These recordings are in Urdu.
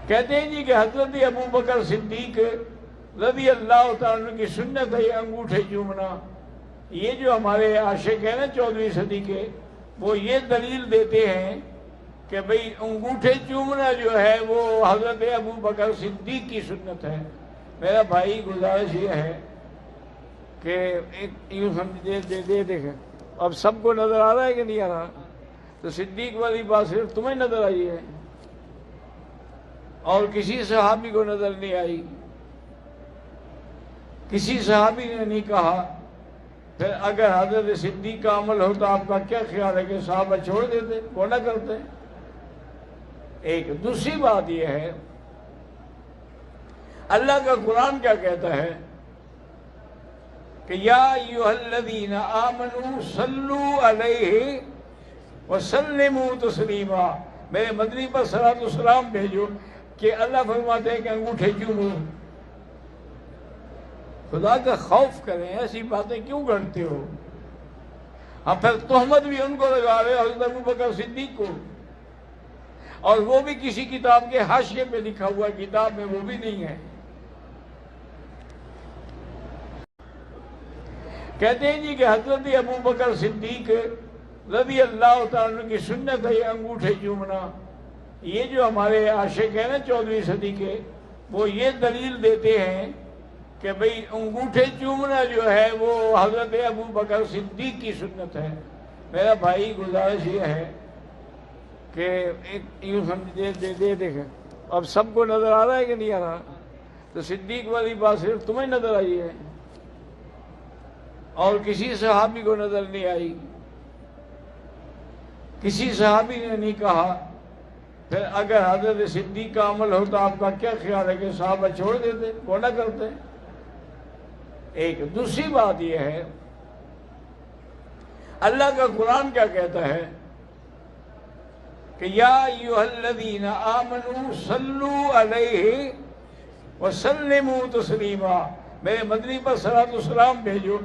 کہتے ہیں جی کہ حضرت ابو بکر صدیق رضی اللہ تعالیٰ عنہ کی سنت ہے انگوٹھے چومنا. یہ جو ہمارے عاشق ہیں نا 14ویں صدی کے، وہ یہ دلیل دیتے ہیں کہ بھئی انگوٹھے چومنا جو ہے وہ حضرت ابو بکر صدیق کی سنت ہے. میرا بھائی گزارش یہ ہے کہ ایک یوں سمجھ دے دیکھیں اب سب کو نظر آ رہا ہے کہ نہیں آ رہا؟ تو صدیق والی بات صرف تمہیں نظر آئی ہے اور کسی صحابی کو نظر نہیں آئی. کسی صحابی نے نہیں کہا. پھر اگر حضرت صدیق کا عمل ہوتا آپ کا کیا خیال ہے کہ صحابہ چھوڑ دیتے، وہ نہ کرتے؟ ایک دوسری بات یہ ہے اللہ کا قرآن کیا کہتا ہے کہ یا ایھا الذین آمنوا صلوا علیہ وسلموا تسلیما. میرے مدنی پر صلاۃ والسلام بھیجو کہ اللہ فرماتے ہیں کہ انگوٹھے چومو. خدا کا خوف کریں، ایسی باتیں کیوں گھڑتے ہو؟ ہم پھر تہمت بھی ان کو لگا رہے حضرت ابو بکر صدیق کو، اور وہ بھی کسی کتاب کے حاشیے پہ لکھا ہوا، کتاب میں وہ بھی نہیں ہے. کہتے ہیں جی کہ حضرت ابو بکر صدیق رضی اللہ تعالیٰ عنہ کی سنت ہے انگوٹھے چومنا. یہ جو ہمارے عاشق ہیں نا 14ویں صدی کے، وہ یہ دلیل دیتے ہیں کہ بھئی انگوٹھے چومنا جو ہے وہ حضرت ابو بکر صدیق کی سنت ہے. میرا بھائی گزارش یہ ہے کہ ایک یوں سمجھ دے دیکھیں اب سب کو نظر آ رہا ہے کہ نہیں آ رہا؟ تو صدیق والی بات صرف تمہیں نظر آئی ہے اور کسی صحابی کو نظر نہیں آئی. کسی صحابی نے نہیں کہا. پھر اگر حضرت صدیق کا عمل ہوتا آپ کا کیا خیال ہے کہ صحابہ چھوڑ دیتے، وہ نہ کرتے؟ ایک دوسری بات یہ ہے اللہ کا قرآن کیا کہتا ہے کہ یا ایھا الذین آمنوا صلوا علیہ وسلموا تسلیما. میرے مدنی پر صلاۃ والسلام بھیجو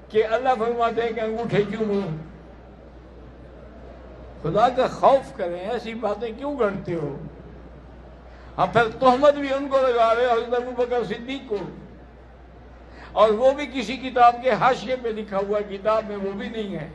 کہ اللہ فرماتے ہیں کہ انگوٹھے چومو. خدا کا خوف کریں، ایسی باتیں کیوں گھڑتے ہو؟ ہم پھر تہمت بھی ان کو لگا رہے حضرت ابو بکر صدیق کو، اور وہ بھی کسی کتاب کے حاشیے پہ لکھا ہوا، کتاب میں وہ بھی نہیں ہے.